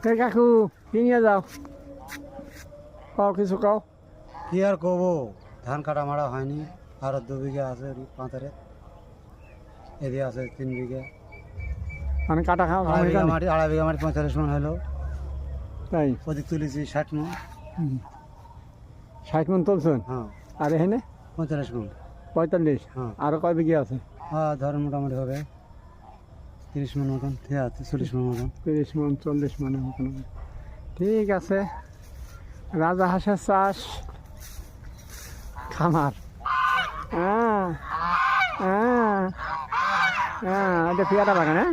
হে কাকু কি নিয়ে যাও কও কিছু কও। কি আর করবো, ধান কাটা মারা হয়নি, আরো 2 বিঘা আছে পাঁতারে, এদিকে আছে 3 বিঘা, মানে কাটা খাওয়া 2.5 বিঘা মাটি 45 মন হলো। তাই ওদিক তুলেছি 60 মন। 60 মন তুলছেন? হ্যাঁ, আর এখানে 45 মন। 45। হ্যাঁ, আরো কয় বিঘা আছে? হ্যাঁ ধরেন মোটামুটি হবে 30 মন মতন, ঠিক আছে 40 মন মতন। 30 মন 40 মনের মতন হবে। ঠিক আছে, রাজা হাঁসের চাষ খামার। হ্যাঁ হ্যাঁ হ্যাঁ, এটা পেয়ারা বাগান। হ্যাঁ